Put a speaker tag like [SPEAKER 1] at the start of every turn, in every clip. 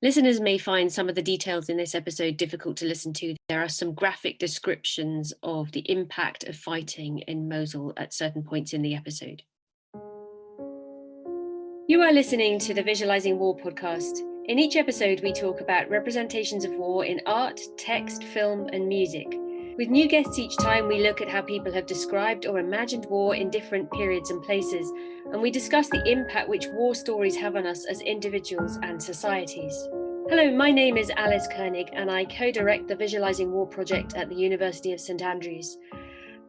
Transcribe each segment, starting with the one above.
[SPEAKER 1] Listeners may find some of the details in this episode difficult to listen to. There are some graphic descriptions of the impact of fighting in Mosul at certain points in the episode. You are listening to the Visualising War podcast. In each episode, we talk about representations of war in art, text, film, and music. With new guests each time, we look at how people have described or imagined war in different periods and places, and we discuss the impact which war stories have on us as individuals and societies. Hello, my name is Alice Koenig, and I co-direct the Visualising War project at the University of St Andrews.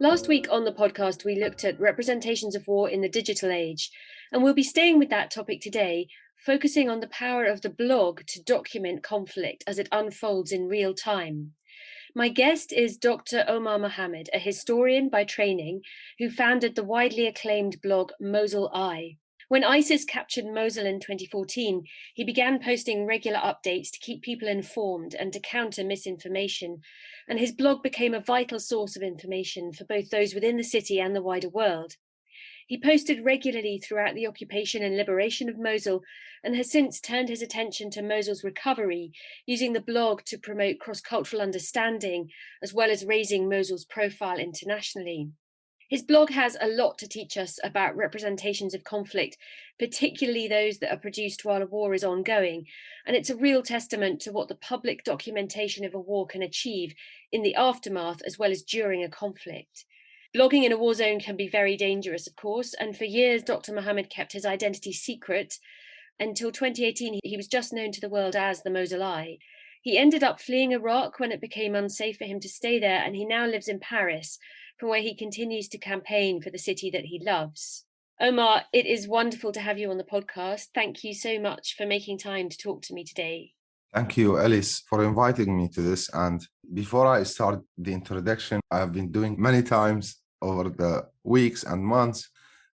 [SPEAKER 1] Last week on the podcast, we looked at representations of war in the digital age, and we'll be staying with that topic today, focusing on the power of the blog to document conflict as it unfolds in real time. My guest is Dr Omar Mohammed, a historian by training, who founded the widely acclaimed blog Mosul Eye. When ISIS captured Mosul in 2014, he began posting regular updates to keep people informed and to counter misinformation, and his blog became a vital source of information for both those within the city and the wider world. He posted regularly throughout the occupation and liberation of Mosul and has since turned his attention to Mosul's recovery, using the blog to promote cross-cultural understanding, as well as raising Mosul's profile internationally. His blog has a lot to teach us about representations of conflict, particularly those that are produced while a war is ongoing, and it's a real testament to what the public documentation of a war can achieve in the aftermath as well as during a conflict. Blogging in a war zone can be very dangerous, of course, and for years Dr. Mohammed kept his identity secret. Until 2018, he was just known to the world as the Mosul Eye. He ended up fleeing Iraq when it became unsafe for him to stay there, and he now lives in Paris, from where he continues to campaign for the city that he loves. Omar, it is wonderful to have you on the podcast. Thank you so much for making time to talk to me today.
[SPEAKER 2] Thank you, Alice, for inviting me to this. And before I start the introduction, I've been doing many times over the weeks and months.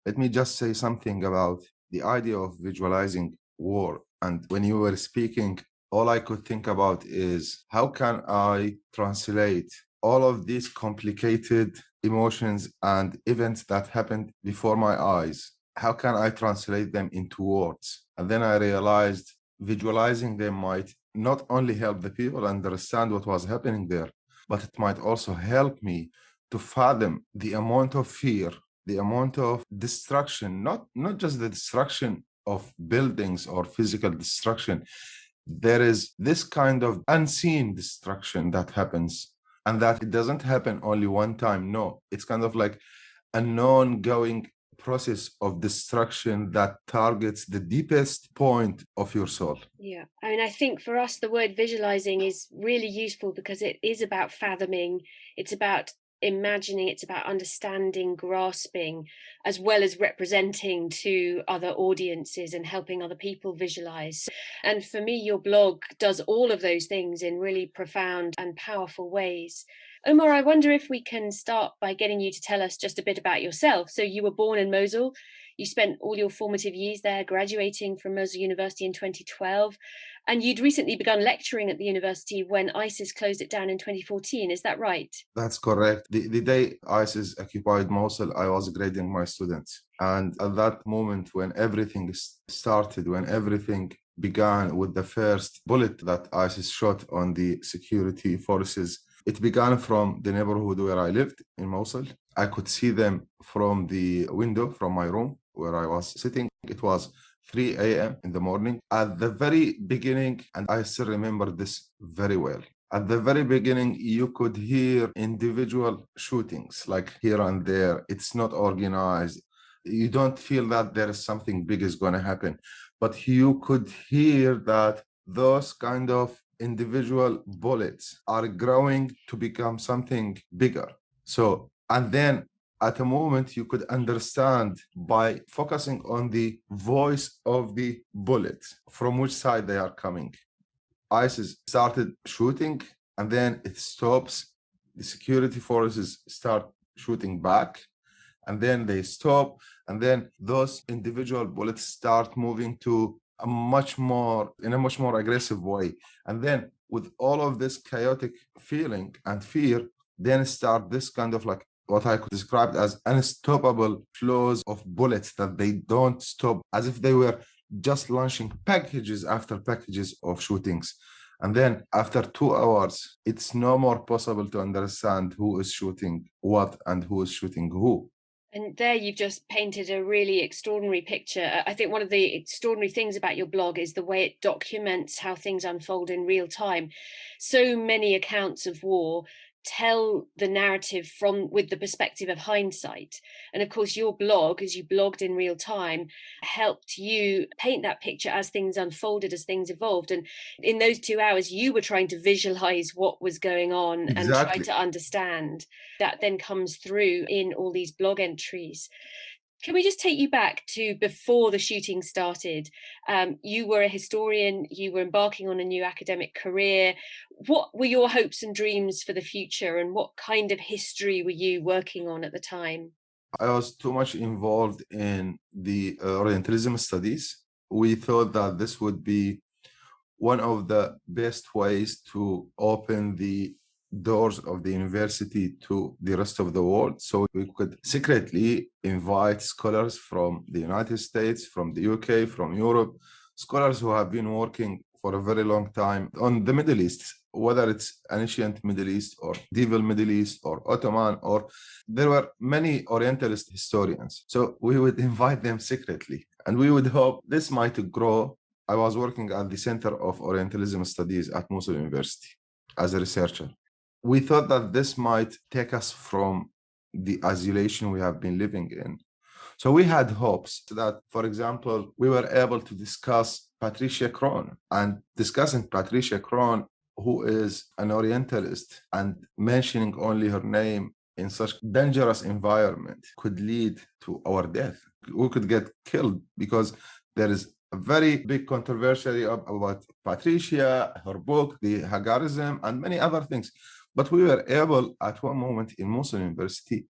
[SPEAKER 2] Let me just say something about the idea of visualizing war. And when you were speaking, all I could think about is how can I translate all of these complicated emotions and events that happened before my eyes? How can I translate them into words? And then I realized visualizing them might not only help the people understand what was happening there, but it might also help me to fathom the amount of fear, the amount of destruction, not just the destruction of buildings or physical destruction. There is this kind of unseen destruction that happens, and that it doesn't happen only one time. No, it's kind of like an ongoing process of destruction that targets the deepest point of your soul.
[SPEAKER 1] Yeah, I mean, I think for us, the word visualizing is really useful because it is about fathoming, it's about imagining, it's about understanding, grasping, as well as representing to other audiences and helping other people visualize. And for me, your blog does all of those things in really profound and powerful ways. Omar, I wonder if we can start by getting you to tell us just a bit about yourself. So you were born in Mosul. You spent all your formative years there, graduating from Mosul University in 2012. And you'd recently begun lecturing at the university when ISIS closed it down in 2014. Is that right?
[SPEAKER 2] That's correct. The day ISIS occupied Mosul, I was grading my students. And at that moment, when everything started, when everything began with the first bullet that ISIS shot on the security forces, it began from the neighborhood where I lived in Mosul. I could see them from the window from my room where I was sitting. It was 3 a.m. in the morning. At the very beginning, and I still remember this very well, at the very beginning, you could hear individual shootings, like here and there. It's not organized. You don't feel that there is something big is going to happen. But you could hear that those kind of individual bullets are growing to become something bigger. So, and then at a moment you could understand by focusing on the voice of the bullets, from which side they are coming. ISIS started shooting and then it stops. The security forces start shooting back and then they stop. And then those individual bullets start moving to in a much more aggressive way. And then with all of this chaotic feeling and fear, then start this kind of like what I could describe as unstoppable flows of bullets that they don't stop, as if they were just launching packages after packages of shootings. And then after 2 hours, it's no more possible to understand who is shooting what and who is shooting who.
[SPEAKER 1] And there you've just painted a really extraordinary picture. I think one of the extraordinary things about your blog is the way it documents how things unfold in real time. So many accounts of war tell the narrative with the perspective of hindsight. And of course, your blog, as you blogged in real time, helped you paint that picture as things unfolded, as things evolved. And in those 2 hours, you were trying to visualize what was going on and try
[SPEAKER 2] Exactly.
[SPEAKER 1] to understand. That then comes through in all these blog entries. Can we just take you back to before the shooting started? You were a historian, you were embarking on a new academic career. What were your hopes and dreams for the future, and what kind of history were you working on at the time?
[SPEAKER 2] I was too much involved in the Orientalism studies. We thought that this would be one of the best ways to open the doors of the university to the rest of the world. So we could secretly invite scholars from the United States, from the UK, from Europe, scholars who have been working for a very long time on the Middle East, whether it's ancient Middle East or medieval Middle East or Ottoman, or there were many Orientalist historians. So we would invite them secretly, and we would hope this might grow. I was working at the Center of Orientalism Studies at Mosul University as a researcher. We thought that this might take us from the isolation we have been living in. So we had hopes that, for example, we were able to discuss Patricia Crone, and discussing Patricia Crone, who is an Orientalist, and mentioning only her name in such dangerous environment could lead to our death. We could get killed because there is a very big controversy about Patricia, her book, the Hagarism, and many other things. But we were able at one moment in Mosul University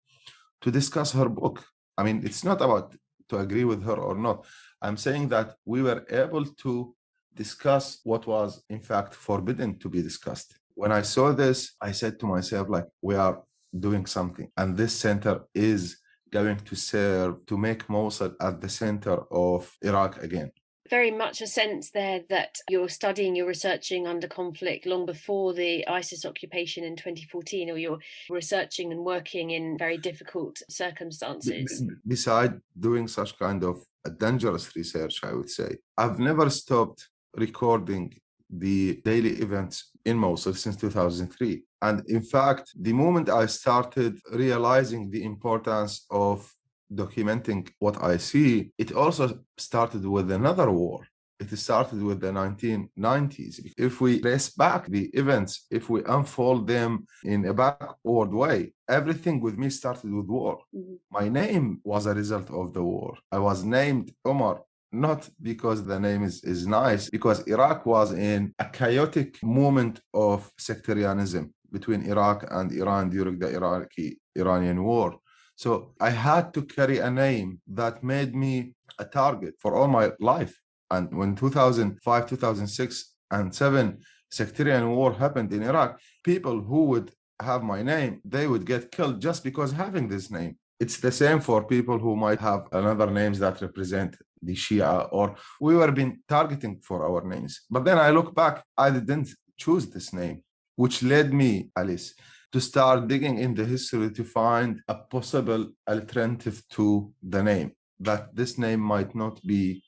[SPEAKER 2] to discuss her book. I mean, it's not about to agree with her or not. I'm saying that we were able to discuss what was in fact forbidden to be discussed. When I saw this, I said to myself, like, we are doing something. And this center is going to serve to make Mosul at the center of Iraq again.
[SPEAKER 1] Very much a sense there that you're studying, you're researching under conflict long before the ISIS occupation in 2014, or you're researching and working in very difficult circumstances.
[SPEAKER 2] Besides doing such kind of a dangerous research, I would say, I've never stopped recording the daily events in Mosul since 2003. And in fact, the moment I started realizing the importance of documenting what I see, it also started with another war. It started with the 1990s. If we trace back the events, if we unfold them in a backward way, everything with me started with war. Mm-hmm. My name was a result of the war. I was named Omar, not because the name is nice, because Iraq was in a chaotic moment of sectarianism between Iraq and Iran during the Iraqi-Iranian war. So I had to carry a name that made me a target for all my life. And when 2005, 2006, and 7 sectarian war happened in Iraq, people who would have my name, they would get killed just because having this name. It's the same for people who might have another names that represent the Shia, or we were being targeting for our names. But then I look back, I didn't choose this name, which led me, Alice, to start digging in the history to find a possible alternative to the name, that this name might not be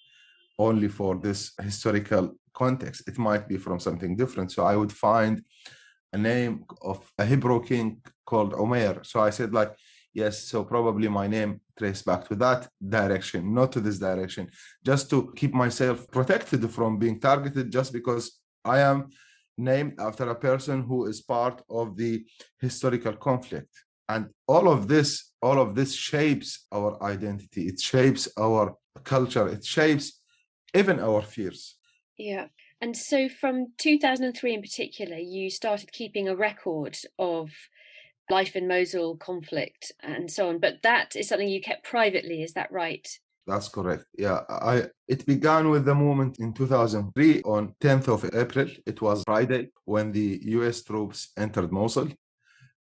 [SPEAKER 2] only for this historical context. It might be from something different. So I would find a name of a Hebrew king called Omer. So I said, like, yes, so probably my name traced back to that direction, not to this direction, just to keep myself protected from being targeted just because I am named after a person who is part of the historical conflict. And all of this shapes our identity. It shapes our culture. It shapes even our fears.
[SPEAKER 1] Yeah. And so from 2003 in particular, you started keeping a record of life in Mosul, conflict, and so on. But that is something you kept privately, is that right?
[SPEAKER 2] That's correct. Yeah, it began with the movement in 2003 on 10th of April. It was Friday when the US troops entered Mosul.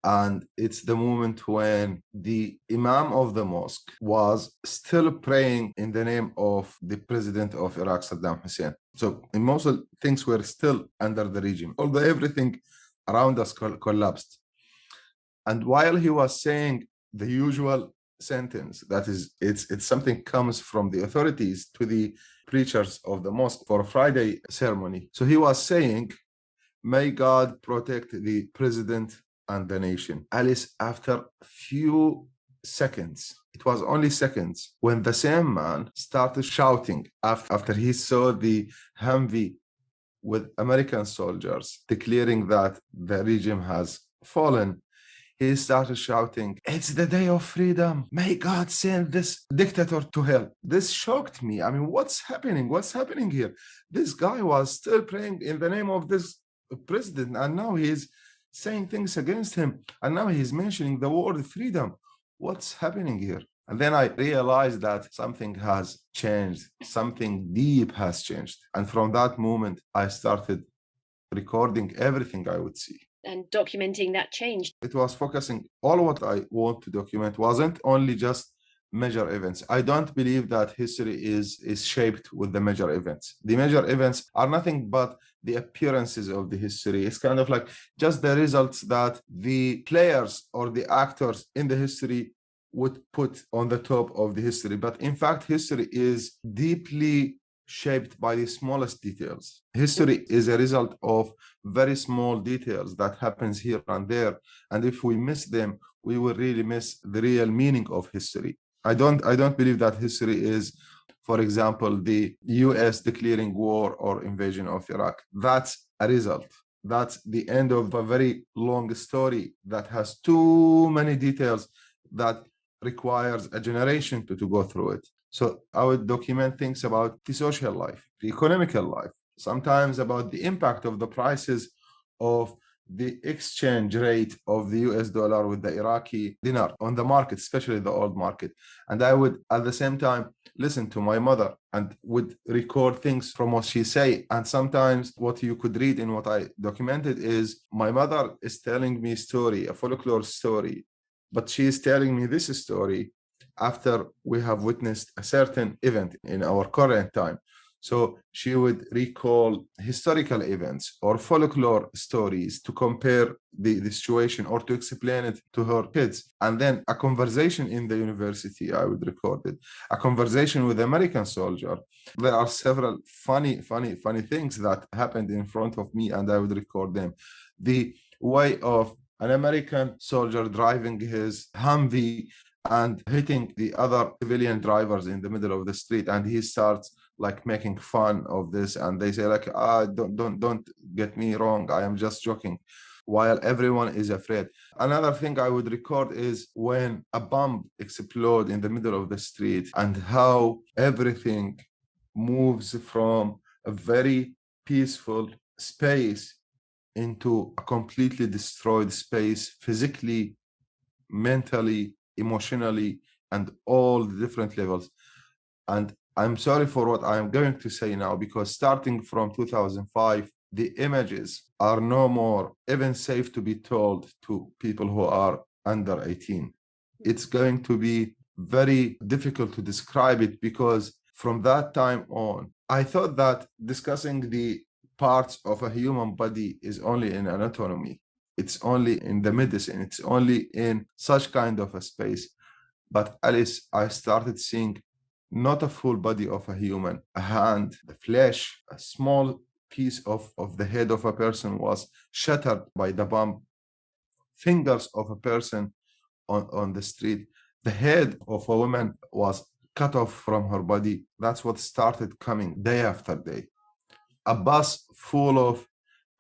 [SPEAKER 2] And it's the moment when the Imam of the mosque was still praying in the name of the president of Iraq, Saddam Hussein. So in Mosul, things were still under the regime, although everything around us collapsed. And while he was saying the usual sentence, that is, it's something comes from the authorities to the preachers of the mosque for a Friday ceremony. So he was saying, may God protect the president and the nation. Alice, after few seconds, it was only seconds, when the same man started shouting after he saw the Humvee with American soldiers declaring that the regime has fallen, he started shouting, it's the day of freedom. May God send this dictator to hell. This shocked me. I mean, what's happening? What's happening here? This guy was still praying in the name of this president, and now he's saying things against him. And now he's mentioning the word freedom. What's happening here? And then I realized that something has changed. Something deep has changed. And from that moment, I started recording everything I would see.
[SPEAKER 1] And documenting that change.
[SPEAKER 2] It was focusing, all what I want to document wasn't only just major events. I don't believe that history is shaped with the major events. The major events are nothing but the appearances of the history. It's kind of like just the results that the players or the actors in the history would put on the top of the history. But in fact, history is deeply shaped by the smallest details. History is a result of very small details that happens here and there. And if we miss them, we will really miss the real meaning of history. I don't believe that history is, for example, the US declaring war or invasion of Iraq. That's a result. That's the end of a very long story that has too many details that requires a generation to go through it. So I would document things about the social life, the economical life, sometimes about the impact of the prices of the exchange rate of the US dollar with the Iraqi dinar on the market, especially the old market. And I would, at the same time, listen to my mother and would record things from what she say. And sometimes what you could read in what I documented is my mother is telling me a story, a folklore story, but she is telling me this story after we have witnessed a certain event in our current time. So she would recall historical events or folklore stories to compare the situation or to explain it to her kids. And then a conversation in the university, I would record it. A conversation with American soldier. There are several funny things that happened in front of me, and I would record them. The way of an American soldier driving his Humvee and hitting the other civilian drivers in the middle of the street, and he starts like making fun of this, and they say like, don't get me wrong, I am just joking, while everyone is afraid. Another thing I would record is when a bomb explodes in the middle of the street and how everything moves from a very peaceful space into a completely destroyed space, physically, mentally, emotionally, and all the different levels. And I'm sorry for what I'm going to say now, because starting from 2005, the images are no more even safe to be told to people who are under 18. It's going to be very difficult to describe it, because from that time on, I thought that discussing the parts of a human body is only in anatomy. It's only in the medicine. It's only in such kind of a space. But Alice, I started seeing not a full body of a human, a hand, the flesh, a small piece of the head of a person was shattered by the bomb, fingers of a person on the street, the head of a woman was cut off from her body. That's what started coming day after day. A bus full of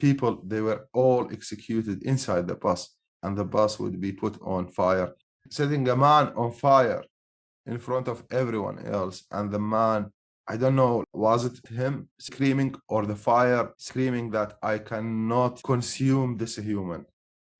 [SPEAKER 2] people, they were all executed inside the bus, and the bus would be put on fire. Setting a man on fire in front of everyone else, and the man, I don't know, was it him screaming or the fire screaming that I cannot consume this human?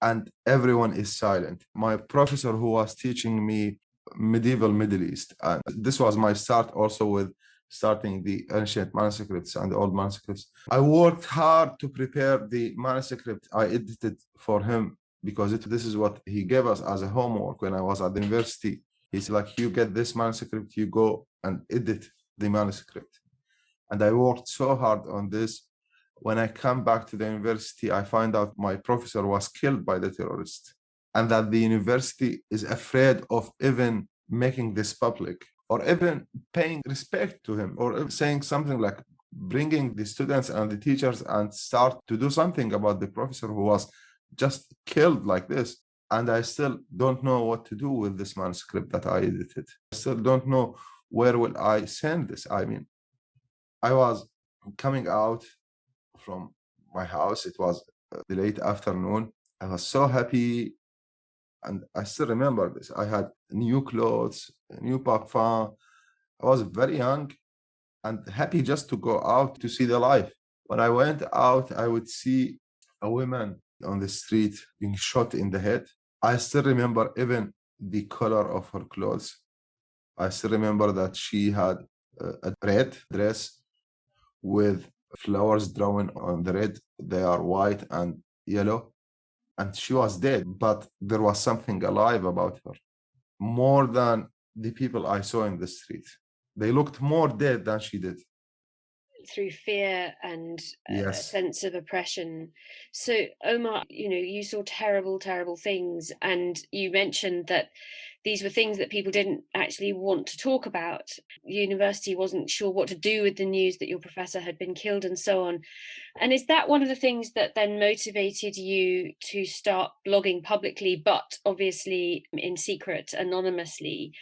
[SPEAKER 2] And everyone is silent. My professor who was teaching me medieval Middle East, and this was my start also with starting the ancient manuscripts and the old manuscripts. I worked hard to prepare the manuscript I edited for him because this is what he gave us as a homework when I was at the university. He's like, you get this manuscript, you go and edit the manuscript. And I worked so hard on this. When I come back to the university, I find out my professor was killed by the terrorists, and that the university is afraid of even making this public, or even paying respect to him, or saying something like bringing the students and the teachers and start to do something about the professor who was just killed like this. And I still don't know what to do with this manuscript that I edited. I still don't know where will I send this. I mean, I was coming out from my house. It was the late afternoon. I was so happy. And I still remember this. I had new clothes, a new parfum. I was very young and happy just to go out to see the life. When I went out, I would see a woman on the street being shot in the head. I still remember even the color of her clothes. I still remember that she had a red dress with flowers drawn on the red. They are white and yellow. And she was dead, but there was something alive about her, more than the people I saw in the street. They looked more dead than she did.
[SPEAKER 1] Through fear and a
[SPEAKER 2] Yes.
[SPEAKER 1] sense of oppression. So, Omar, you saw terrible, terrible things, and you mentioned that these were things that people didn't actually want to talk about. University wasn't sure what to do with the news that your professor had been killed and so on. And is that one of the things that then motivated you to start blogging publicly, but obviously in secret, anonymously?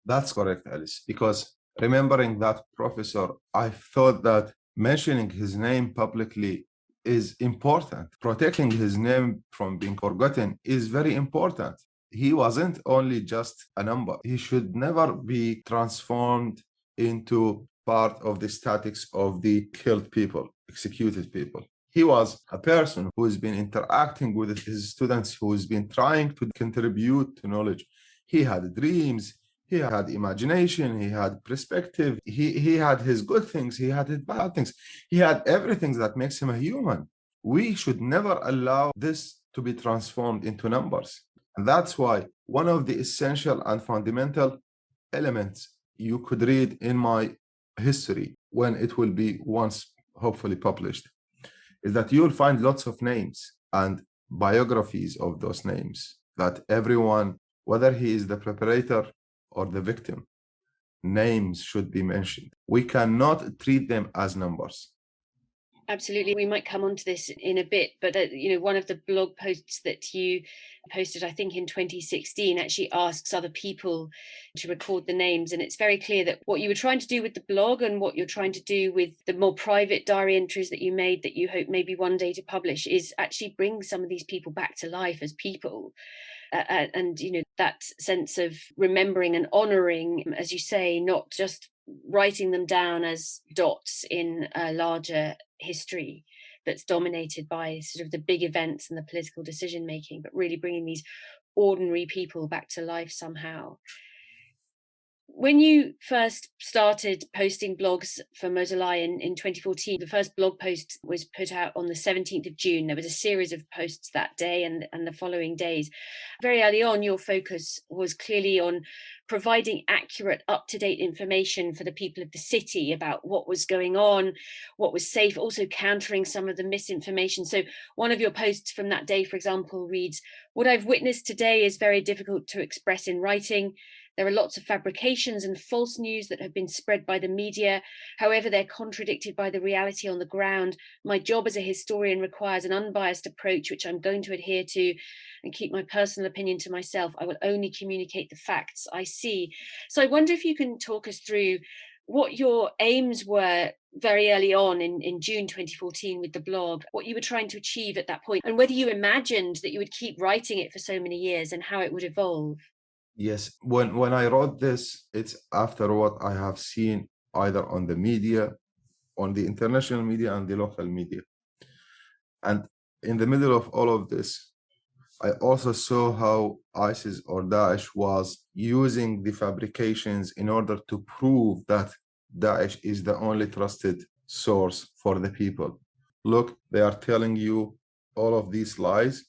[SPEAKER 2] That's correct, Alice, because remembering that professor, I thought that mentioning his name publicly is important. Protecting his name from being forgotten is very important. He wasn't only just a number. He should never be transformed into part of the statics of the killed people, executed people. He was a person who has been interacting with his students, who has been trying to contribute to knowledge. He had dreams. He had imagination, he had perspective, he had his good things, he had his bad things, he had everything that makes him a human. We should never allow this to be transformed into numbers. And that's why one of the essential and fundamental elements you could read in my history, when it will be once hopefully published, is that you'll find lots of names and biographies of those names, that everyone, whether he is the preparator or the victim, names should be mentioned. We cannot treat them as numbers.
[SPEAKER 1] Absolutely. We might come on to this in a bit, but one of the blog posts that you posted, I think in 2016, actually asks other people to record the names. And it's very clear that what you were trying to do with the blog and what you're trying to do with the more private diary entries that you made that you hope maybe one day to publish is actually bring some of these people back to life as people. And that sense of remembering and honoring, as you say, not just writing them down as dots in a larger history that's dominated by sort of the big events and the political decision making, but really bringing these ordinary people back to life somehow. When you first started posting blogs for Mosul Eye in 2014, the first blog post was put out on the 17th of June. There was a series of posts that day and the following days. Very early on, your focus was clearly on providing accurate, up-to-date information for the people of the city about what was going on, what was safe, also countering some of the misinformation. So one of your posts from that day, for example, reads, "What I've witnessed today is very difficult to express in writing. There are lots of fabrications and false news that have been spread by the media. However, they're contradicted by the reality on the ground. My job as a historian requires an unbiased approach, which I'm going to adhere to and keep my personal opinion to myself. I will only communicate the facts I see." So I wonder if you can talk us through what your aims were very early on in June 2014 with the blog, what you were trying to achieve at that point, and whether you imagined that you would keep writing it for so many years and how it would evolve.
[SPEAKER 2] Yes, when I wrote this, it's after what I have seen either on the media, on the international media and the local media. And in the middle of all of this, I also saw how ISIS or Daesh was using the fabrications in order to prove that Daesh is the only trusted source for the people. Look, they are telling you all of these lies,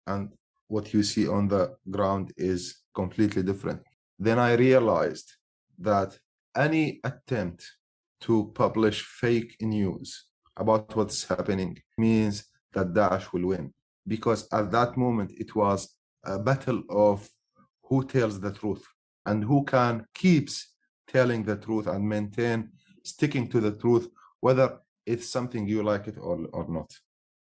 [SPEAKER 2] and what you see on the ground is completely different. Then I realized that any attempt to publish fake news about what's happening means that Daesh will win. Because at that moment, it was a battle of who tells the truth and who can keeps telling the truth and maintain sticking to the truth, whether it's something you like it or not.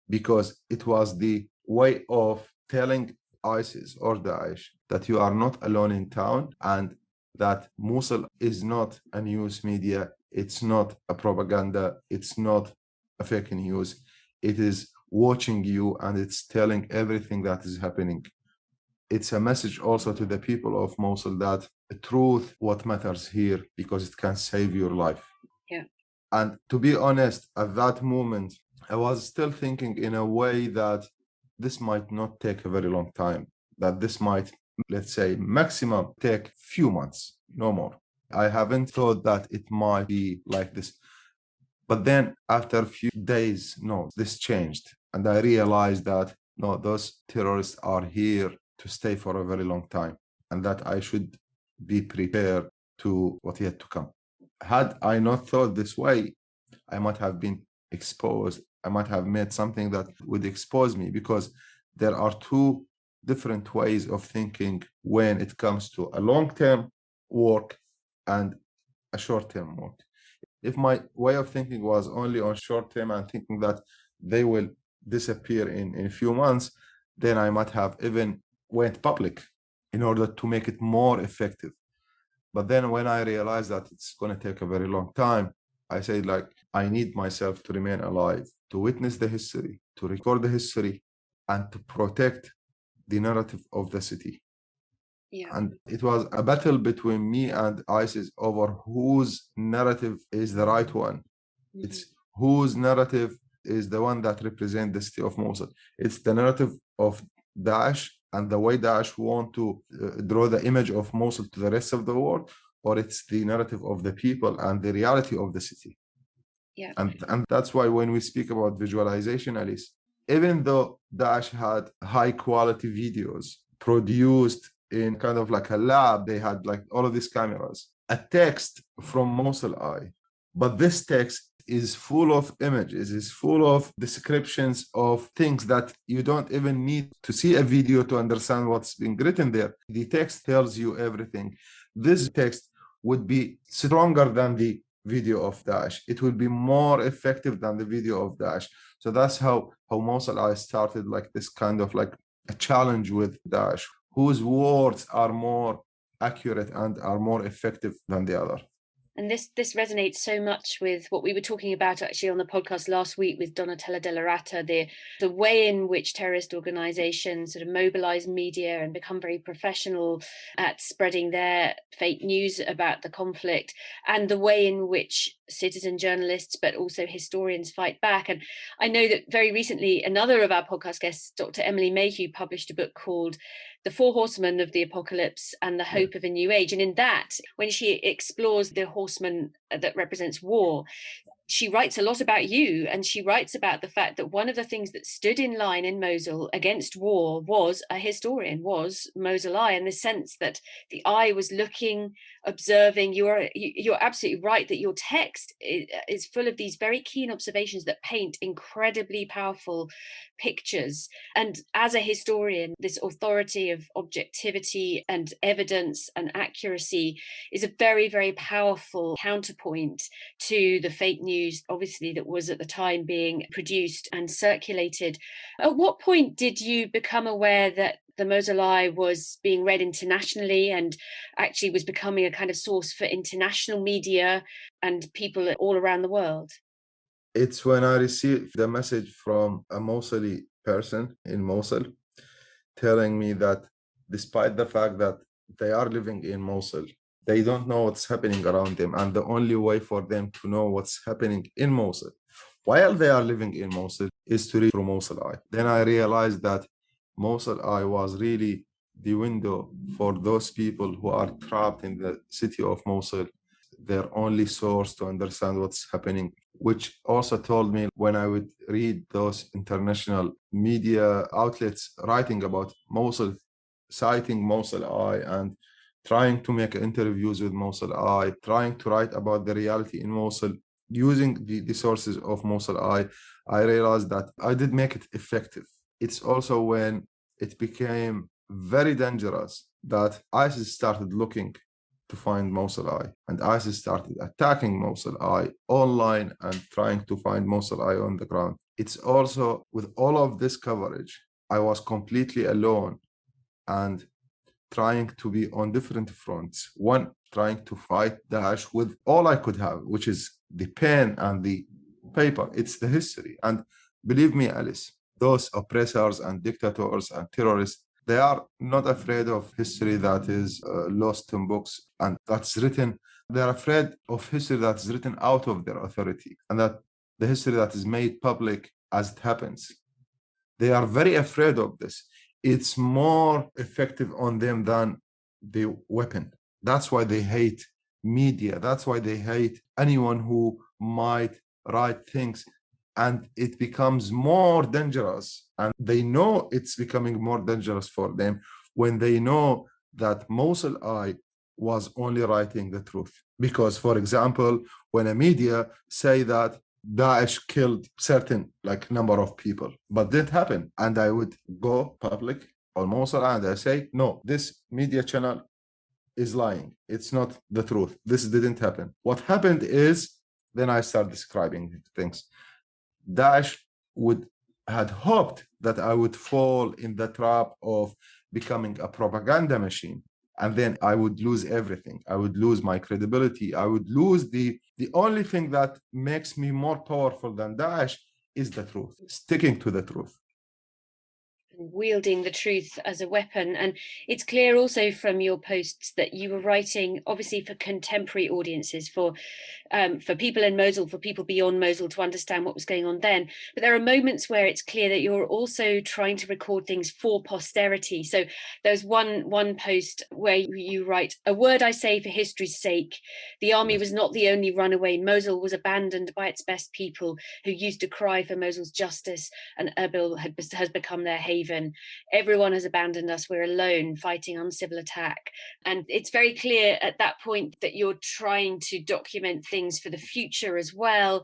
[SPEAKER 2] Because it was the way of telling ISIS or Daesh that you are not alone in town, and that Mosul is not a news media, it's not a propaganda, it's not a fake news. It is watching you and it's telling everything that is happening. It's a message also to the people of Mosul that truth what matters here, because it can save your life.
[SPEAKER 1] Yeah.
[SPEAKER 2] And to be honest, at that moment, I was still thinking in a way that this might not take a very long time, that this might, let's say, maximum take few months, no more. I haven't thought that it might be like this. But then after a few days, no, this changed. And I realized that, no, those terrorists are here to stay for a very long time, and that I should be prepared to what yet to come. Had I not thought this way, I might have been exposed. I might have made something that would expose me, because there are two different ways of thinking when it comes to a long-term work and a short-term work. If my way of thinking was only on short-term and thinking that they will disappear in a few months, then I might have even went public in order to make it more effective. But then when I realized that it's going to take a very long time, I said, like, I need myself to remain alive, to witness the history, to record the history, and to protect the narrative of the city.
[SPEAKER 1] Yeah.
[SPEAKER 2] And it was a battle between me and ISIS over whose narrative is the right one. Mm-hmm. It's whose narrative is the one that represents the city of Mosul. It's the narrative of Daesh and the way Daesh want to draw the image of Mosul to the rest of the world, or it's the narrative of the people and the reality of the city.
[SPEAKER 1] Yeah.
[SPEAKER 2] And that's why when we speak about visualization, Alice, even though Daesh had high quality videos produced in kind of like a lab, they had like all of these cameras, a text from Mosul Eye, but this text is full of images, is full of descriptions of things that you don't even need to see a video to understand what's being written there. The text tells you everything. This text would be stronger than the video of Daesh. It will be more effective than the video of Daesh. So that's how Mosul Eye started, like this kind of like a challenge with Daesh, whose words are more accurate and are more effective than the other.
[SPEAKER 1] And this resonates so much with what we were talking about actually on the podcast last week with Donatella Della Ratta, the way in which terrorist organizations sort of mobilize media and become very professional at spreading their fake news about the conflict, and the way in which citizen journalists but also historians fight back. And I know that very recently another of our podcast guests, Dr. Emily Mayhew, published a book called The Four Horsemen of the Apocalypse and the Hope of a New Age. And in that, when she explores the horseman that represents war, she writes a lot about you, and she writes about the fact that one of the things that stood in line in Mosul against war was a historian, was Mosul Eye, in the sense that the eye was looking, observing. You're absolutely right that your text is full of these very keen observations that paint incredibly powerful pictures. And as a historian, this authority of objectivity and evidence and accuracy is a very, very powerful counterpoint to the fake news, obviously, that was at the time being produced and circulated. At what point did you become aware that the Mosul Eye was being read internationally and actually was becoming a kind of source for international media and people all around the world?
[SPEAKER 2] It's when I received the message from a Mosuli person in Mosul telling me that despite the fact that they are living in Mosul, they don't know what's happening around them. And the only way for them to know what's happening in Mosul while they are living in Mosul is to read through Mosul Eye. Then I realized that Mosul Eye was really the window for those people who are trapped in the city of Mosul, their only source to understand what's happening, which also told me when I would read those international media outlets writing about Mosul, citing Mosul Eye and trying to make interviews with Mosul Eye, trying to write about the reality in Mosul, using the sources of Mosul Eye, I realized that I did make it effective. It's also when it became very dangerous that ISIS started looking to find Mosul Eye, and ISIS started attacking Mosul Eye online and trying to find Mosul Eye on the ground. It's also with all of this coverage, I was completely alone and trying to be on different fronts. One, trying to fight Daesh with all I could have, which is the pen and the paper. It's the history. And believe me, Alice, those oppressors and dictators and terrorists, they are not afraid of history that is lost in books and that's written. They're afraid of history that's written out of their authority, and that the history that is made public as it happens. They are very afraid of this. It's more effective on them than the weapon. That's why they hate media. That's why they hate anyone who might write things. And it becomes more dangerous. And they know it's becoming more dangerous for them when they know that Mosul Eye was only writing the truth. Because, for example, when a media say that Daesh killed certain number of people, but didn't happen. And I would go public on Mosul and I say, no, this media channel is lying. It's not the truth. This didn't happen. What happened is, then I start describing things. Daesh had hoped that I would fall in the trap of becoming a propaganda machine. And then I would lose everything. I would lose my credibility. I would lose the only thing that makes me more powerful than Daesh is the truth, sticking to the truth.
[SPEAKER 1] Wielding the truth as a weapon. And it's clear also from your posts that you were writing obviously for contemporary audiences, for people in Mosul, for people beyond Mosul, to understand what was going on then. But there are moments where it's clear that you're also trying to record things for posterity. So there's one post where you write, "A word I say for history's sake. The army was not the only runaway. Mosul was abandoned by its best people who used to cry for Mosul's justice, and Erbil has become their haven. Everyone has abandoned us. We're alone fighting uncivil attack." And it's very clear at that point that you're trying to document things for the future as well.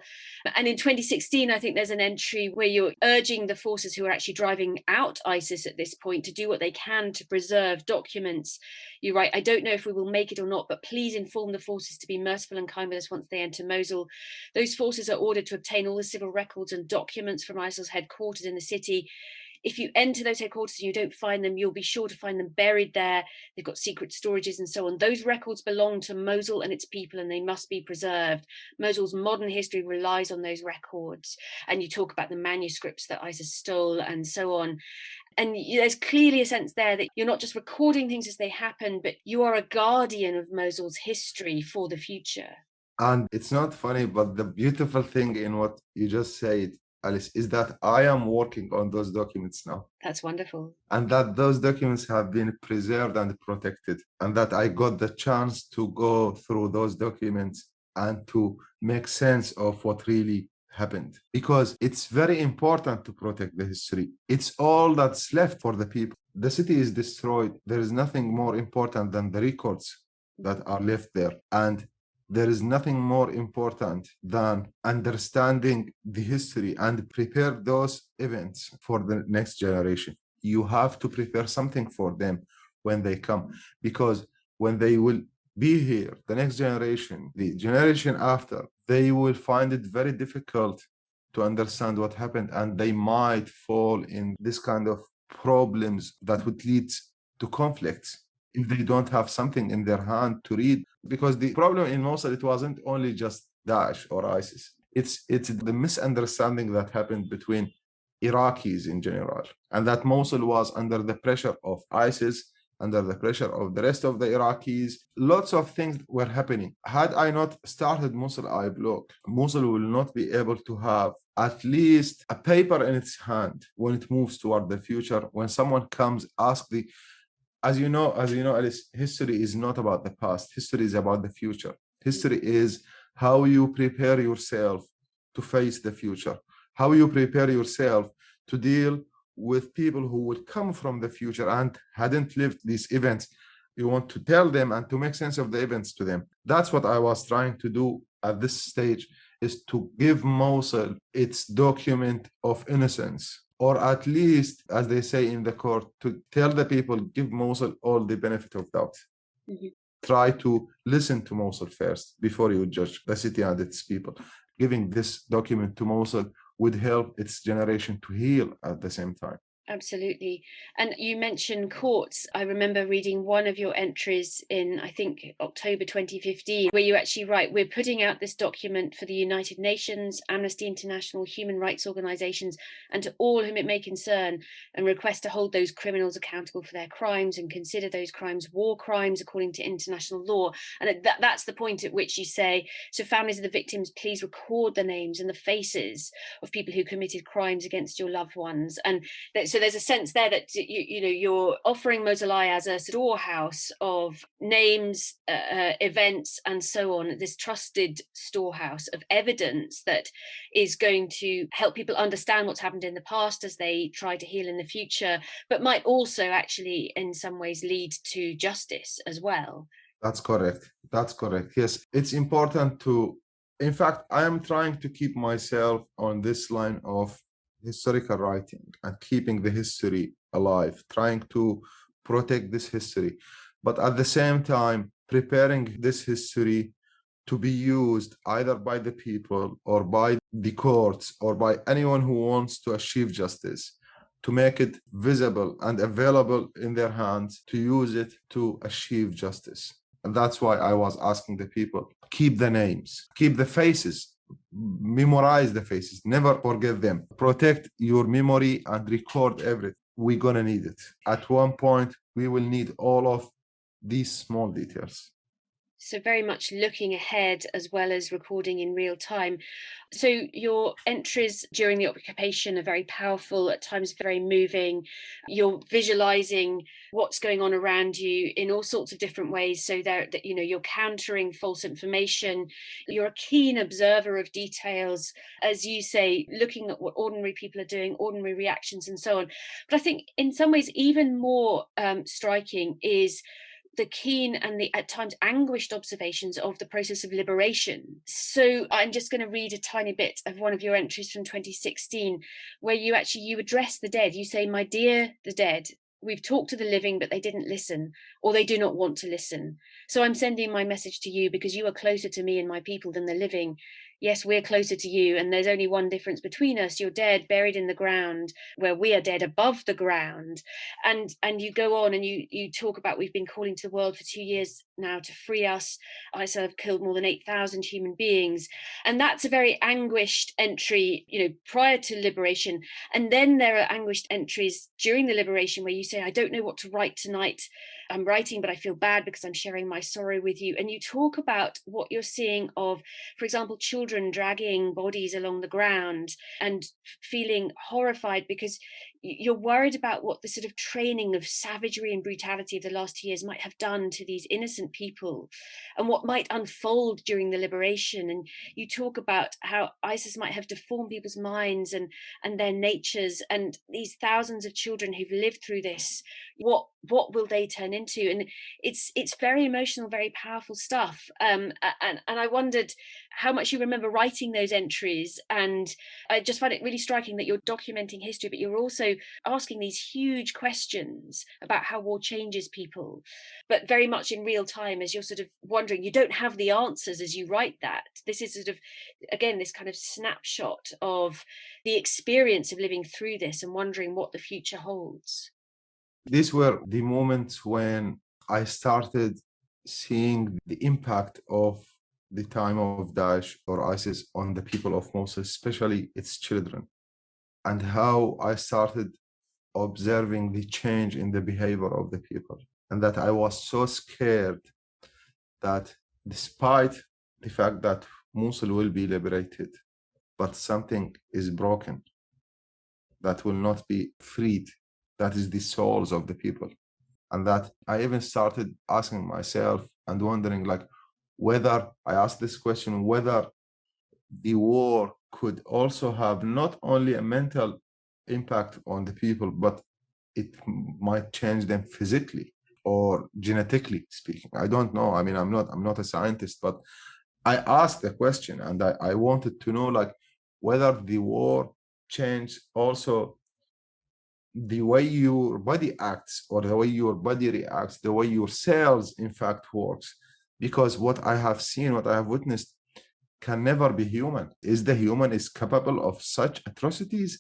[SPEAKER 1] And in 2016, I think there's an entry where you're urging the forces who are actually driving out ISIS at this point to do what they can to preserve documents. You write, "I don't know if we will make it or not, but please inform the forces to be merciful and kind with us once they enter Mosul. Those forces are ordered to obtain all the civil records and documents from ISIL's headquarters in the city. If you enter those headquarters and you don't find them, you'll be sure to find them buried there. They've got secret storages and so on. Those records belong to Mosul and its people, and they must be preserved. Mosul's modern history relies on those records." And you talk about the manuscripts that ISIS stole and so on. And there's clearly a sense there that you're not just recording things as they happen, but you are a guardian of Mosul's history for the future.
[SPEAKER 2] And it's not funny, but the beautiful thing in what you just said, Alice, is that I am working on those documents now.
[SPEAKER 1] That's wonderful.
[SPEAKER 2] And that those documents have been preserved and protected, and that I got the chance to go through those documents and to make sense of what really happened. Because it's very important to protect the history. It's all that's left for the people. The city is destroyed. There is nothing more important than the records that are left there. And there is nothing more important than understanding the history and prepare those events for the next generation. You have to prepare something for them when they come, because when they will be here, the next generation, the generation after, they will find it very difficult to understand what happened, and they might fall in this kind of problems that would lead to conflicts if they don't have something in their hand to read. Because the problem in Mosul, it wasn't only just Daesh or ISIS. It's the misunderstanding that happened between Iraqis in general, and that Mosul was under the pressure of ISIS, under the pressure of the rest of the Iraqis. Lots of things were happening. Had I not started Mosul Eye blog, Mosul will not be able to have at least a paper in its hand when it moves toward the future. When someone comes, ask as you know, Alice, history is not about the past. History is about the future. History is how you prepare yourself to face the future, how you prepare yourself to deal with people who will come from the future and hadn't lived these events. You want to tell them and to make sense of the events to them. That's what I was trying to do at this stage, is to give Mosul its document of innocence, or at least, as they say in the court, to tell the people, give Mosul all the benefit of doubt.
[SPEAKER 1] Mm-hmm.
[SPEAKER 2] Try to listen to Mosul first before you judge the city and its people. Giving this document to Mosul would help its generation to heal at the same time.
[SPEAKER 1] Absolutely. And you mentioned courts. I remember reading one of your entries in, I think, October 2015, where you actually write, we're putting out this document for the United Nations, Amnesty International, human rights organizations, and to all whom it may concern, and request to hold those criminals accountable for their crimes and consider those crimes war crimes according to international law. And that's the point at which you say, so families of the victims, please record the names and the faces of people who committed crimes against your loved ones. And so there's a sense there that you're offering Mosul Eye as a storehouse of names, events, and so on. This trusted storehouse of evidence that is going to help people understand what's happened in the past as they try to heal in the future, but might also actually, in some ways, lead to justice as well.
[SPEAKER 2] That's correct. That's correct. Yes, it's important to. In fact, I am trying to keep myself on this line of historical writing and keeping the history alive, trying to protect this history, but at the same time preparing this history to be used either by the people or by the courts or by anyone who wants to achieve justice, to make it visible and available in their hands to use it to achieve justice. And that's why I was asking the people, keep the names, keep the faces, memorize the faces, never forget them, protect your memory and record everything. We're going to need it. At one point, we will need all of these small details.
[SPEAKER 1] So very much looking ahead as well as recording in real time. So your entries during the occupation are very powerful, at times very moving. You're visualizing what's going on around you in all sorts of different ways, so that you're countering false information. You're a keen observer of details, as you say, looking at what ordinary people are doing, ordinary reactions and so on. But I think in some ways even more striking is the keen and the at times anguished observations of the process of liberation. So I'm just going to read a tiny bit of one of your entries from 2016, where you address the dead. You say, "My dear, the dead, we've talked to the living, but they didn't listen, or they do not want to listen. So I'm sending my message to you because you are closer to me and my people than the living. Yes, we're closer to you, and there's only one difference between us. You're dead, buried in the ground, where we are dead above the ground." And you go on and you talk about, we've been calling to the world for 2 years now to free us. ISIL have killed more than 8,000 human beings. And that's a very anguished entry, prior to liberation. And then there are anguished entries during the liberation where you say, "I don't know what to write tonight. I'm writing, but I feel bad because I'm sharing my sorrow with you." And you talk about what you're seeing of, for example, children dragging bodies along the ground and feeling horrified because you're worried about what the sort of training of savagery and brutality of the last 2 years might have done to these innocent people and what might unfold during the liberation. And you talk about how ISIS might have deformed people's minds and their natures, and these thousands of children who've lived through this, what will they turn into? And it's very emotional, very powerful stuff. And I wondered how much you remember writing those entries. And I just find it really striking that you're documenting history, but you're also asking these huge questions about how war changes people, but very much in real time, as you're sort of wondering. You don't have the answers as you write that. This is sort of, again, this kind of snapshot of the experience of living through this and wondering what the future holds.
[SPEAKER 2] These were the moments when I started seeing the impact of the time of Daesh or ISIS on the people of Mosul, especially its children, and how I started observing the change in the behavior of the people, and that I was so scared that despite the fact that Mosul will be liberated, but something is broken that will not be freed. That is the souls of the people. And that I even started asking myself and wondering, like, whether I asked this question, whether the war could also have not only a mental impact on the people, but it might change them physically or genetically speaking. I don't know. I mean, I'm not a scientist, but I asked the question, and I wanted to know, like, whether the war changed also the way your body acts, or the way your body reacts, the way your cells in fact works. Because what I have seen, what I have witnessed, can never be human. Is the human is capable of such atrocities?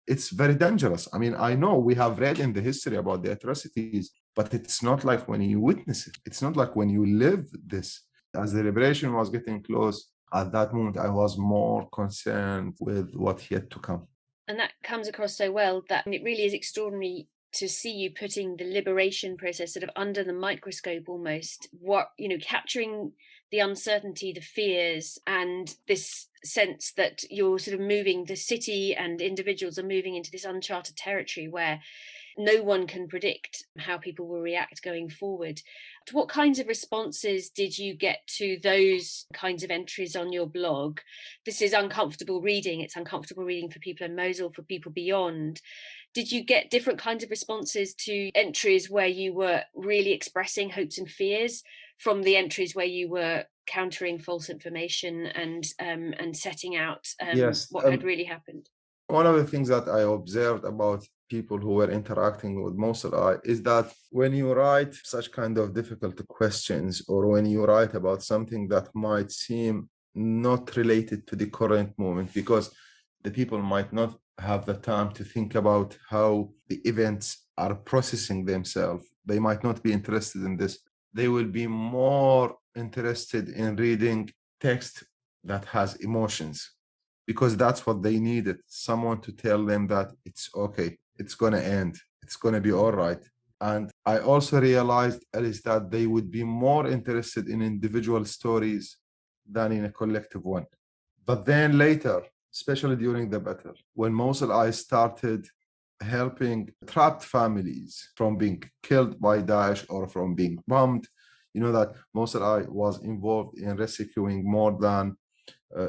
[SPEAKER 2] It's very dangerous. I mean, I know we have read in the history about the atrocities, but it's not like when you witness it. It's not like when you live this. As the liberation was getting close, at that moment, I was more concerned with what yet to come.
[SPEAKER 1] And that comes across so well that it really is extraordinary to see you putting the liberation process sort of under the microscope almost, what, you know, capturing the uncertainty, the fears, and this sense that you're sort of moving, the city and individuals are moving into this uncharted territory where no one can predict how people will react going forward. What kinds of responses did you get to those kinds of entries on your blog? This is uncomfortable reading. It's uncomfortable reading for people in Mosul, for people beyond. Did you get different kinds of responses to entries where you were really expressing hopes and fears from the entries where you were countering false information and setting out
[SPEAKER 2] Yes.
[SPEAKER 1] what had really happened?
[SPEAKER 2] One of the things that I observed about people who were interacting with Mosul Eye is that when you write such kind of difficult questions, or when you write about something that might seem not related to the current moment, because the people might not have the time to think about how the events are processing themselves, they might not be interested in this. They will be more interested in reading text that has emotions, because that's what they needed, someone to tell them that it's okay, it's going to end, it's going to be all right. And I also realized, Alice, that they would be more interested in individual stories than in a collective one. But then later, especially during the battle, when Mosul Eye started helping trapped families from being killed by Daesh or from being bombed, you know that Mosul Eye was involved in rescuing more than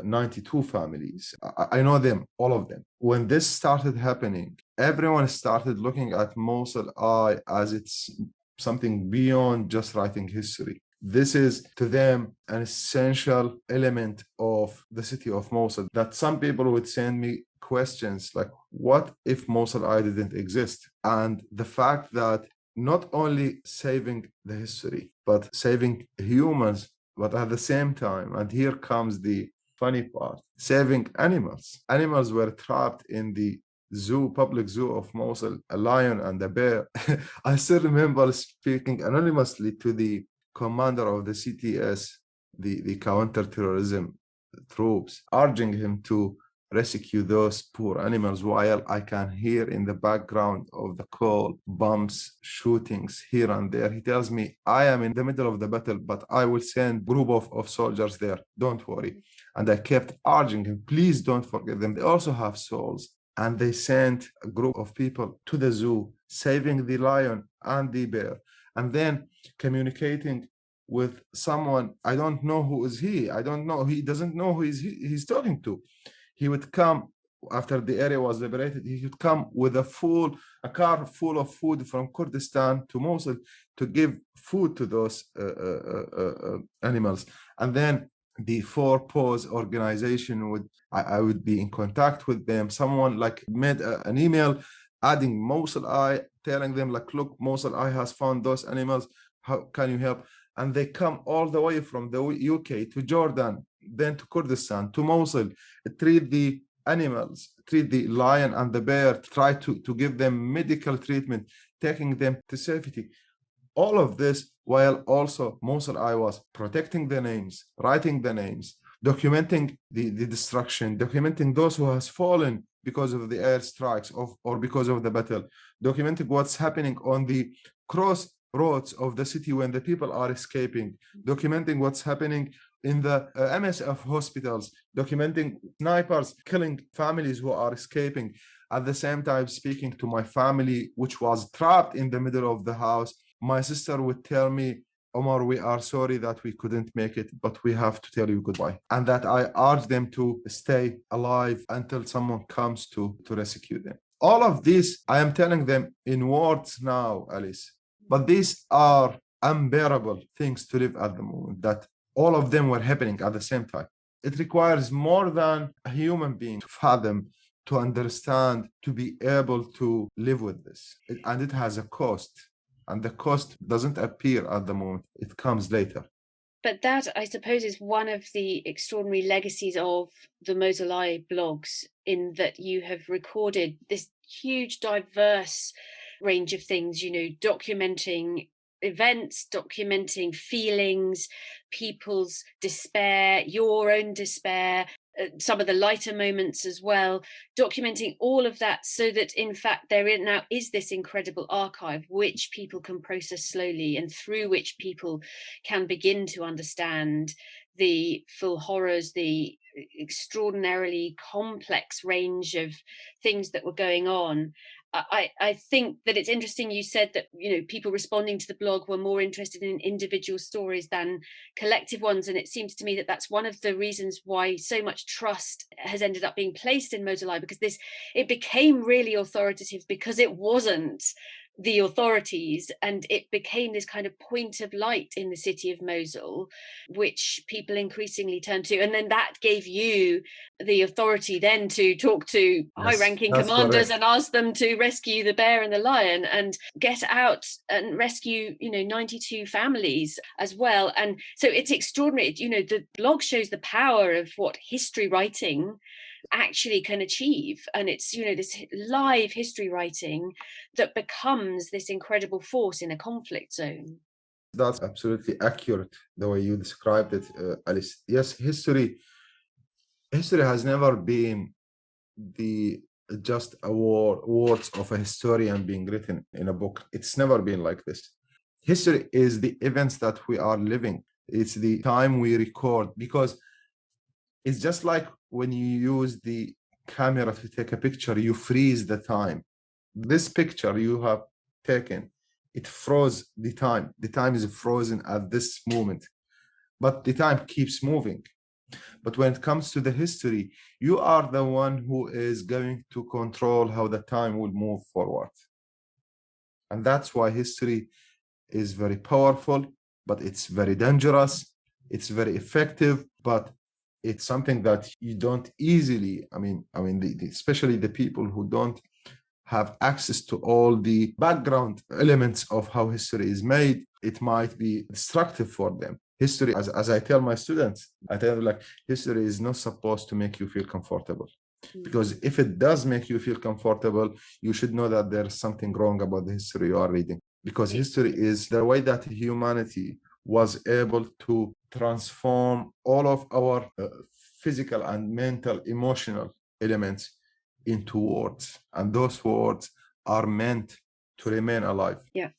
[SPEAKER 2] 92 families. I know them, all of them. When this started happening, everyone started looking at Mosul Eye as it's something beyond just writing history. This is to them an essential element of the city of Mosul, that some people would send me questions like, what if Mosul Eye didn't exist? And the fact that not only saving the history, but saving humans, but at the same time, and here comes the funny part, saving animals. Animals were trapped in the zoo, public zoo of Mosul, a lion and a bear. I still remember speaking anonymously to the commander of the CTS, the counter-terrorism troops, urging him to rescue those poor animals, while I can hear in the background of the call bombs, shootings here and there. He tells me, I am in the middle of the battle, but I will send a group of soldiers there, don't worry. And I kept urging him, please don't forget them, they also have souls. And they sent a group of people to the zoo, saving the lion and the bear, and then communicating with someone. I don't know who is he. I don't know. He doesn't know who he's talking to. He would come after the area was liberated. He would come with a car full of food from Kurdistan to Mosul to give food to those animals. And then the Four Paws organization I would be in contact with them. Someone like made an email adding Mosul Eye, telling them like, look, Mosul Eye has found those animals. How can you help? And they come all the way from the UK to Jordan, then to Kurdistan, to Mosul, treat the animals, treat the lion and the bear, try to give them medical treatment, taking them to safety. All of this while also Mosul Eye was protecting the names, writing the names, documenting the destruction, documenting those who has fallen because of the airstrikes or because of the battle, documenting what's happening on the crossroads of the city when the people are escaping, documenting what's happening in the MSF hospitals, documenting snipers killing families who are escaping. At the same time, speaking to my family, which was trapped in the middle of the house. My sister would tell me, Omar, we are sorry that we couldn't make it, but we have to tell you goodbye. And that I urge them to stay alive until someone comes to rescue them. All of this, I am telling them in words now, Alice, but these are unbearable things to live at the moment, that all of them were happening at the same time. It requires more than a human being to fathom, to understand, to be able to live with this. And it has a cost. And the cost doesn't appear at the moment, it comes later.
[SPEAKER 1] But that, I suppose, is one of the extraordinary legacies of the Mosul Eye blogs, in that you have recorded this huge, diverse range of things, documenting events, documenting feelings, people's despair, your own despair, some of the lighter moments as well, documenting all of that, so that in fact there now is this incredible archive which people can process slowly, and through which people can begin to understand the full horrors, the extraordinarily complex range of things that were going on. I think that it's interesting you said that people responding to the blog were more interested in individual stories than collective ones, and it seems to me that that's one of the reasons why so much trust has ended up being placed in Mosul Eye, because it became really authoritative because it wasn't the authorities, and it became this kind of point of light in the city of Mosul, which people increasingly turned to. And then that gave you the authority then to talk to high-ranking commanders and ask them to rescue the bear and the lion and get out and rescue 92 families as well. And so it's extraordinary. The blog shows the power of what history writing actually can achieve, and it's this live history writing that becomes this incredible force in a conflict zone.
[SPEAKER 2] That's absolutely accurate the way you described it, Alice. Yes, history has never been just words of a historian being written in a book. It's never been like this. History is the events that we are living. It's the time we record, because it's just like when you use the camera to take a picture, you freeze the time. This picture you have taken, it froze the time. The time is frozen at this moment, but the time keeps moving. But when it comes to the history, you are the one who is going to control how the time will move forward. And that's why history is very powerful, but it's very dangerous. It's very effective, but it's something that you don't easily, especially the people who don't have access to all the background elements of how history is made, it might be destructive for them. History, as I tell my students, I tell them, history is not supposed to make you feel comfortable. Because if it does make you feel comfortable, you should know that there's something wrong about the history you are reading. Because history is the way that humanity was able to transform all of our physical and mental, emotional elements into words. And those words are meant to remain alive.
[SPEAKER 1] Yeah,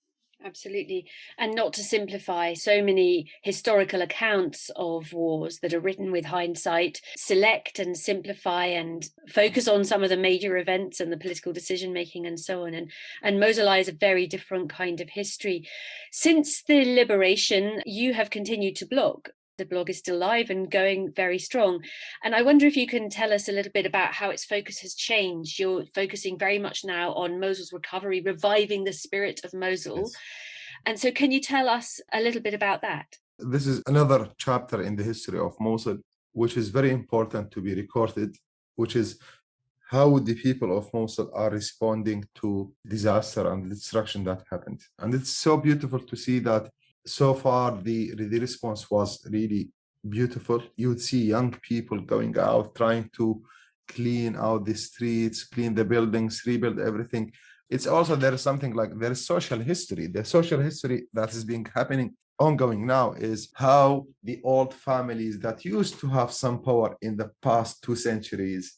[SPEAKER 1] absolutely. And not to simplify, so many historical accounts of wars that are written with hindsight select and simplify and focus on some of the major events and the political decision making and so on. And Mosul Eye is a very different kind of history. Since the liberation, you have continued to blog. The blog is still live and going very strong. And I wonder if you can tell us a little bit about how its focus has changed. You're focusing very much now on Mosul's recovery, reviving the spirit of Mosul. Yes. And so can you tell us a little bit about that?
[SPEAKER 2] This is another chapter in the history of Mosul, which is very important to be recorded, which is how the people of Mosul are responding to disaster and destruction that happened. And it's so beautiful to see that so far the response was really beautiful. You would see young people going out, trying to clean out the streets, clean the buildings, rebuild everything. It's also, there is something like, there is social history. The social history that is happening ongoing now is how the old families that used to have some power in the past 2 centuries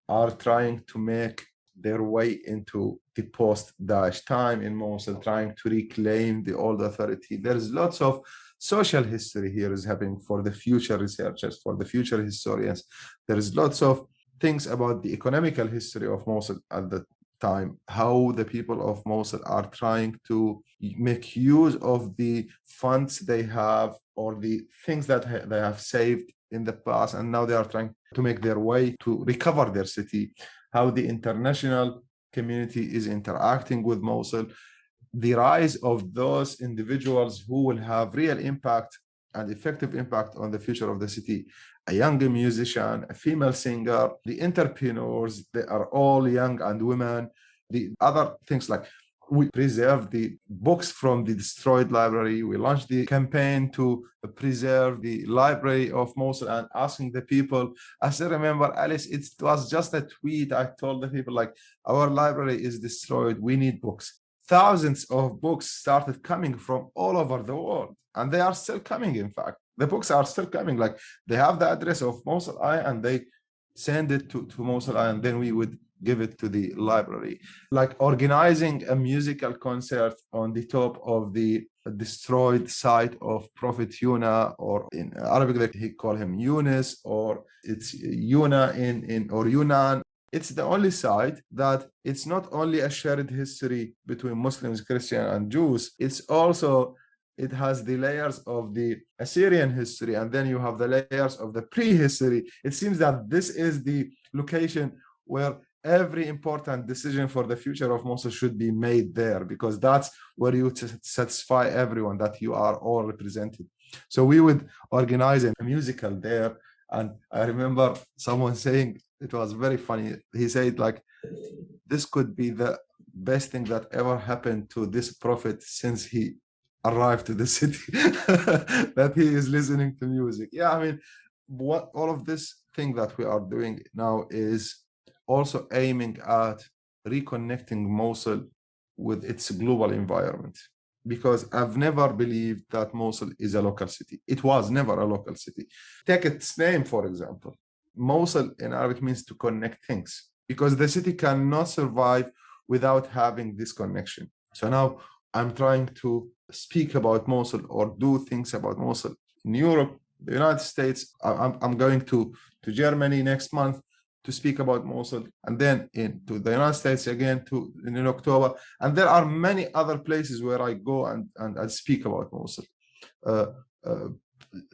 [SPEAKER 2] are trying to make their way into the post-Daesh time in Mosul, trying to reclaim the old authority. There's lots of social history here is happening for the future researchers, for the future historians. There is lots of things about the economical history of Mosul at the time, how the people of Mosul are trying to make use of the funds they have or the things that they have saved in the past, and now they are trying to make their way to recover their city, how the international community is interacting with Mosul, the rise of those individuals who will have real impact and effective impact on the future of the city. A young musician, a female singer, the entrepreneurs, they are all young and women. The other things like we preserve the books from the destroyed library. We launched the campaign to preserve the library of Mosul and asking the people. I still remember, Alice, it was just a tweet. I told the people like, our library is destroyed. We need books. Thousands of books started coming from all over the world, and they are still coming. In fact, the books are still coming. Like they have the address of Mosul Eye and they send it to Mosul Eye, and then we would give it to the library. Like organizing a musical concert on the top of the destroyed site of Prophet Yuna, or in Arabic they call him Yunus, or it's Yuna or Yunan. It's the only site that it's not only a shared history between Muslims, Christians, and Jews, it's also, it has the layers of the Assyrian history, and then you have the layers of the pre-history. It seems that this is the location where every important decision for the future of Mosul should be made there, because that's where you satisfy everyone that you are all represented. So we would organize a musical there. And I remember someone saying, it was very funny. He said, like, this could be the best thing that ever happened to this prophet since he arrived to the city, that he is listening to music. Yeah, I mean, what all of this thing that we are doing now is also aiming at reconnecting Mosul with its global environment. Because I've never believed that Mosul is a local city. It was never a local city. Take its name, for example. Mosul in Arabic means to connect things, because the city cannot survive without having this connection. So now I'm trying to speak about Mosul or do things about Mosul in Europe, the United States. I'm going to Germany next month to speak about Mosul, and then to the United States again in October. And there are many other places where I go and I speak about Mosul.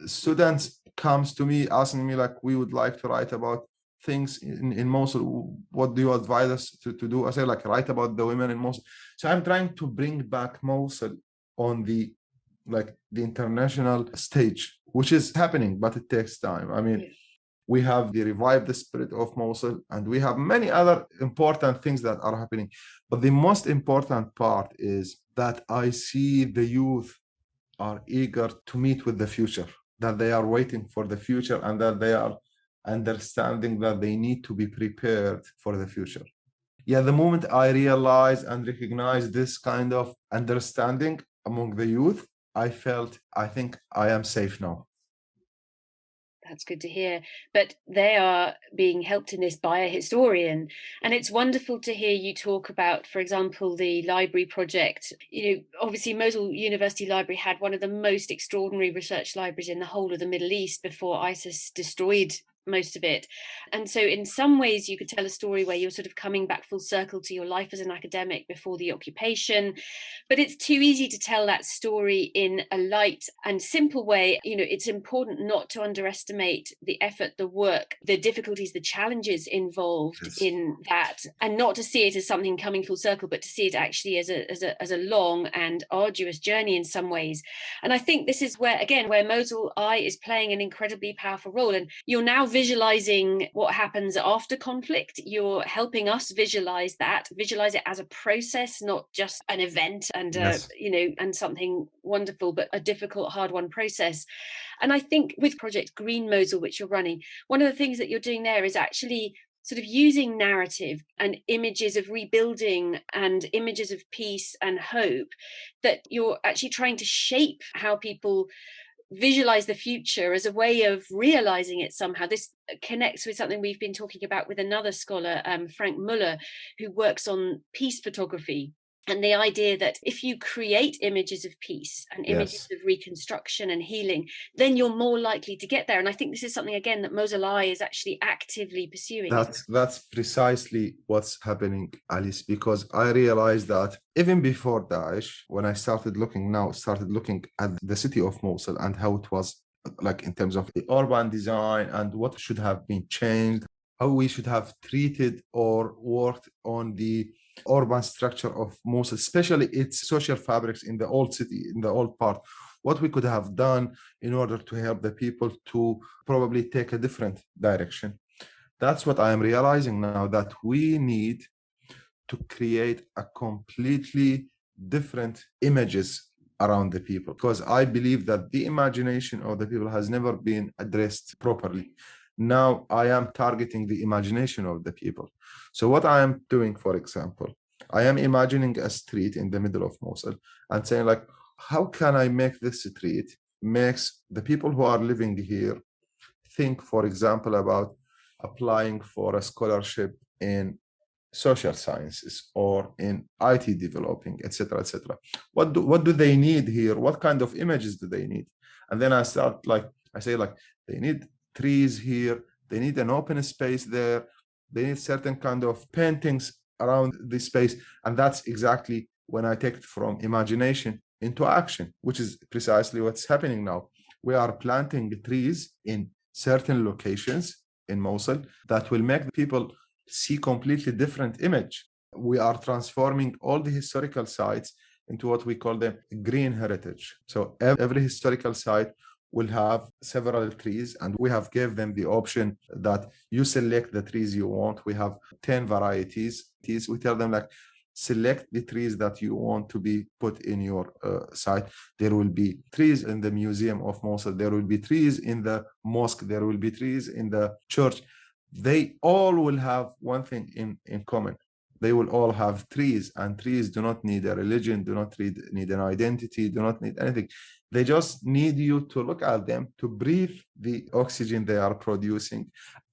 [SPEAKER 2] Students comes to me asking me like, we would like to write about things in Mosul. What do you advise us to do? I say like, write about the women in Mosul. So I'm trying to bring back Mosul on the international stage, which is happening, but it takes time. I mean, we have the Revive the Spirit of Mosul, and we have many other important things that are happening. But the most important part is that I see the youth are eager to meet with the future, that they are waiting for the future, and that they are understanding that they need to be prepared for the future. Yeah, the moment I realize and recognize this kind of understanding among the youth, I think I am safe now.
[SPEAKER 1] That's good to hear. But they are being helped in this by a historian. And it's wonderful to hear you talk about, for example, the library project. You know, obviously, Mosul University Library had one of the most extraordinary research libraries in the whole of the Middle East before ISIS destroyed most of it. And so in some ways you could tell a story where you're sort of coming back full circle to your life as an academic before the occupation, but it's too easy to tell that story in a light and simple way. You know, it's important not to underestimate the effort, the work, the difficulties, the challenges involved in that, and not to see it as something coming full circle, but to see it actually as a long and arduous journey in some ways. And I think this is where Mosul Eye is playing an incredibly powerful role. And you're now visualizing what happens after conflict. You're helping us visualize it as a process, not just an event and and something wonderful, but a difficult, hard-won process. And I think with Project Green Mosul, which you're running, one of the things that you're doing there is actually sort of using narrative and images of rebuilding and images of peace and hope, that you're actually trying to shape how people visualize the future as a way of realizing it somehow. This connects with something we've been talking about with another scholar, Frank Muller, who works on peace photography. And the idea that if you create images of peace and images
[SPEAKER 2] Yes.
[SPEAKER 1] of reconstruction and healing, then you're more likely to get there. And I think this is something, again, that Mosul Eye is actually actively pursuing.
[SPEAKER 2] That's precisely what's happening, Alice, because I realized that even before Daesh, when I started looking at the city of Mosul and how it was like in terms of the urban design and what should have been changed, how we should have treated or worked on the urban structure of Mosul, especially its social fabrics in the old city, in the old part, what we could have done in order to help the people to probably take a different direction. That's what I am realizing now, that we need to create a completely different images around the people, because I believe that the imagination of the people has never been addressed properly. Now I am targeting the imagination of the people. So what I am doing, for example, I am imagining a street in the middle of Mosul and saying like, how can I make this street makes the people who are living here think, for example, about applying for a scholarship in social sciences or in IT developing, etc., etc. What do they need here? What kind of images do they need? And then I say they need trees here, they need an open space there, they need certain kind of paintings around this space. And that's exactly when I take it from imagination into action, which is precisely what's happening now. We are planting trees in certain locations in Mosul that will make people see completely different image. We are transforming all the historical sites into what we call the green heritage. So every historical site will have several trees, and we have gave them the option that you select the trees you want. We have 10 varieties. We tell them like, select the trees that you want to be put in your site. There will be trees in the Museum of Mosul. There will be trees in the mosque. There will be trees in the church. They all will have one thing in common. They will all have trees, and trees do not need a religion, do not need an identity, do not need anything. They just need you to look at them, to breathe the oxygen they are producing.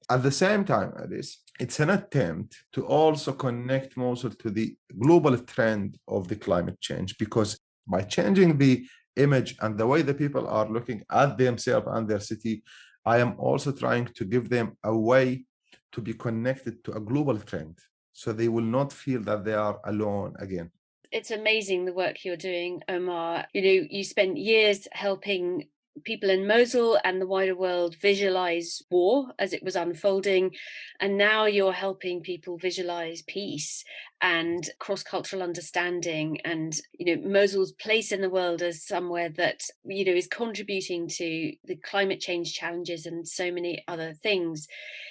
[SPEAKER 2] At the same time, Alice, it's an attempt to also connect Mosul to the global trend of the climate change, because by changing the image and the way the people are looking at themselves and their city, I am also trying to give them a way to be connected to a global trend, so they will not feel that they are alone again.
[SPEAKER 1] It's amazing the work you're doing, Omar. You know, you spent years helping people in Mosul and the wider world visualize war as it was unfolding, and now you're helping people visualize peace and cross-cultural understanding, and Mosul's place in the world as somewhere that is contributing to the climate change challenges and so many other things.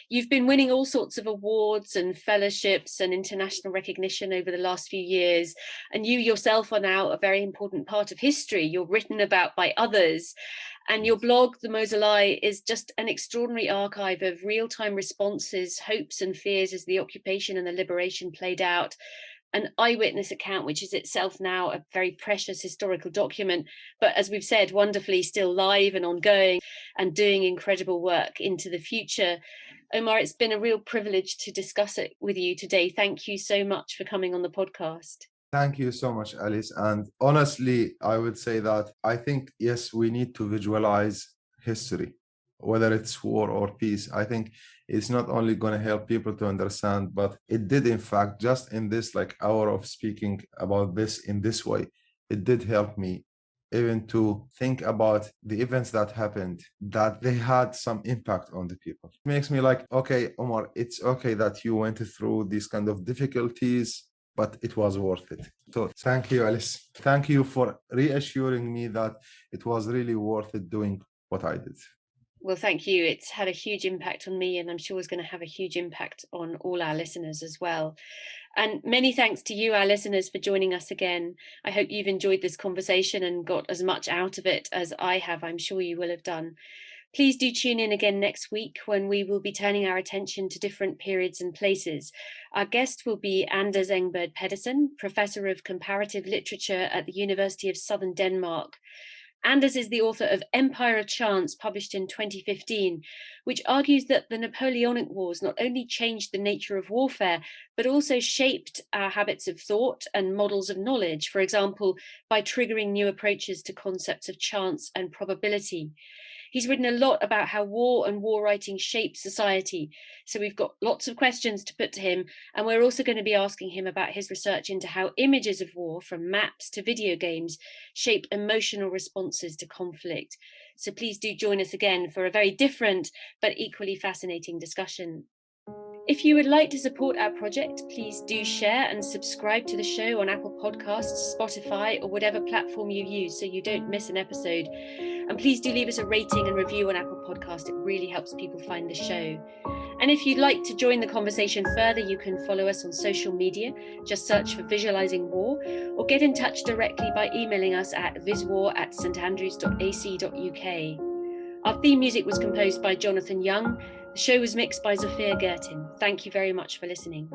[SPEAKER 1] You've been winning all sorts of awards and fellowships and international recognition over the last few years, and you yourself are now a very important part of history. You're written about by others. And your blog, The Mosul Eye, is just an extraordinary archive of real-time responses, hopes and fears as the occupation and the liberation played out. An eyewitness account, which is itself now a very precious historical document, but as we've said, wonderfully still live and ongoing and doing incredible work into the future. Omar, it's been a real privilege to discuss it with you today. Thank you so much for coming on the podcast.
[SPEAKER 2] Thank you so much, Alice. And honestly, I would say that I think, yes, we need to visualize history, whether it's war or peace. I think it's not only going to help people to understand, but it did, in fact, just in this hour of speaking about this in this way, it did help me even to think about the events that happened, that they had some impact on the people. It makes me like, okay, Omar, it's okay that you went through these kind of difficulties, but it was worth it. So thank you, Alice. Thank you for reassuring me that it was really worth it doing what I did.
[SPEAKER 1] Well, thank you. It's had a huge impact on me, and I'm sure it's going to have a huge impact on all our listeners as well. And many thanks to you, our listeners, for joining us again. I hope you've enjoyed this conversation and got as much out of it as I have. I'm sure you will have done. Please do tune in again next week, when we will be turning our attention to different periods and places. Our guest will be Anders Engbird Pedersen, Professor of Comparative Literature at the University of Southern Denmark. Anders is the author of Empire of Chance, published in 2015, which argues that the Napoleonic Wars not only changed the nature of warfare, but also shaped our habits of thought and models of knowledge, for example, by triggering new approaches to concepts of chance and probability. He's written a lot about how war and war writing shapes society. So we've got lots of questions to put to him. And we're also going to be asking him about his research into how images of war, from maps to video games, shape emotional responses to conflict. So please do join us again for a very different but equally fascinating discussion. If you would like to support our project, please do share and subscribe to the show on Apple Podcasts, Spotify, or whatever platform you use so you don't miss an episode. And please do leave us a rating and review on Apple Podcast. It really helps people find the show. And if you'd like to join the conversation further, you can follow us on social media. Just search for Visualising War, or get in touch directly by emailing us at viswar@standrews.ac.uk. Our theme music was composed by Jonathan Young. The show was mixed by Zofia Gertin. Thank you very much for listening.